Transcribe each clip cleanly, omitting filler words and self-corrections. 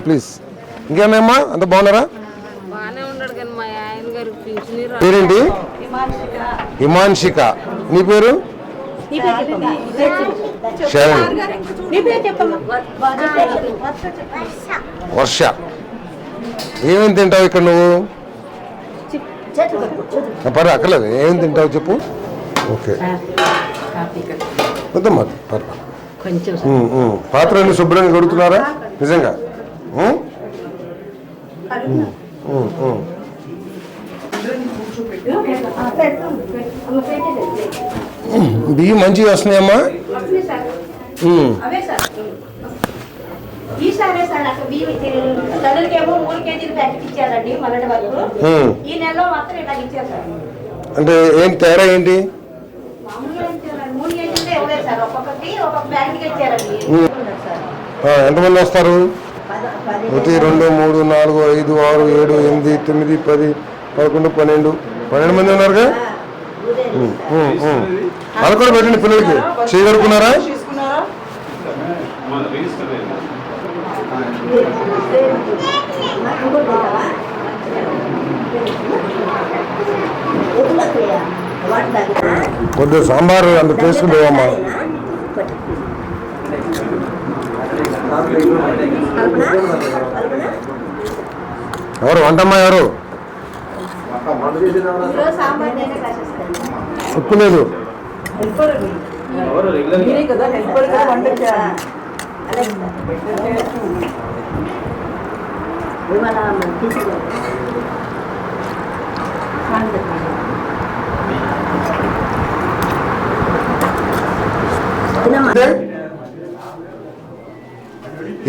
Please. ఇంకేమమ్మా అంత బాగున్నారా? పేరేంటి? హిమాన్షిక. నీ పేరు? శరణ్. వర్ష. ఏమేమి తింటావు ఇక్కడ నువ్వు? పర్వ అక్కర్లేదు, ఏమేమి తింటావు చెప్పు. ఓకే వద్దమ్మా పర్వ. పాత్రలు శుభ్రంగా కడుగుతున్నారా నిజంగా? బియ్యం మంచిగా వస్తున్నాయమ్మా. అంటే ఏంటి తేడా ఏంటి? ఎంతమంది వస్తారు? 1 2 3 4 5 6 7 8 9 10 11 12 మంది ఉన్నారుగా. వాళ్ళు కూడా పెట్టండి పిల్లలకి. చేయగలుగుతున్నారా? కొద్దిగా సాంబార్ అంత టేస్ట్ లేవమ్మా. ఎవరు వంటమ్మా? ఎవరు? ఉప్పు లేదు.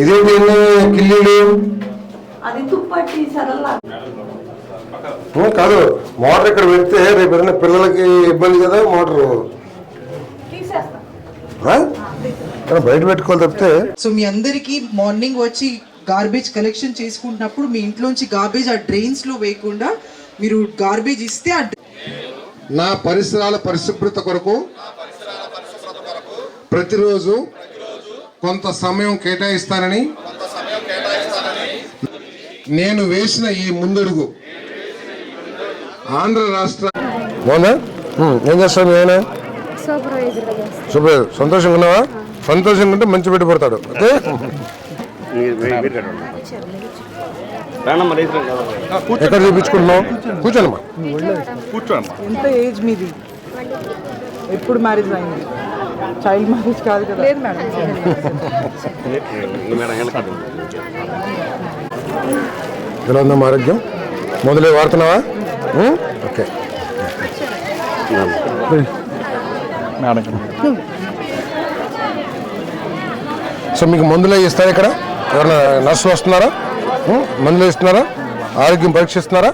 ఇదేంటి కిల్లీలు? కాదు, మోటార్ ఇక్కడ పెడితే రేపు ఏదైనా పిల్లలకి ఇబ్బంది కదా మోటారు. బయట పెట్టుకోవాలి తప్పితే. సో మీ అందరికి మార్నింగ్ వచ్చి గార్బేజ్ కలెక్షన్ చేసుకుంటున్నప్పుడు మీ ఇంట్లోంచి గార్బేజ్ ఆ డ్రైన్స్ లో వేయకుండా మీరు గార్బేజ్ ఇస్తే నా పరిసరాల పరిశుభ్రత కొరకు ప్రతిరోజు కొంత సమయం కేటాయిస్తానని నేను వేసిన ఈ ముందడుగు ఆంధ్ర రాష్ట్ర. ఏం చేస్తాను నేను? సూపర్. సంతోషంగా ఉన్నావా? సంతోషంగా ఉంటే మంచి పెట్టి పడతాడు. ఓకే ఎక్కడ చూపించుకుంటున్నావు? కూర్చోనమ్మా. ఎంత ఏజ్ మీది? ఎప్పుడు మ్యారేజ్ అయింది? చైల్డ్ మ్యారేజ్ కాదు కదా? లేదు మేడం. ఎలా ఉందా ఆరోగ్యం? మొదలే వాడుతున్నావా? ఓకే. సో మీకు మందులు ఇస్తారా? ఇక్కడ ఎవరైనా నర్సులు వస్తున్నారా? మందులు ఇస్తున్నారా? ఆరోగ్యం పరీక్షిస్తున్నారా?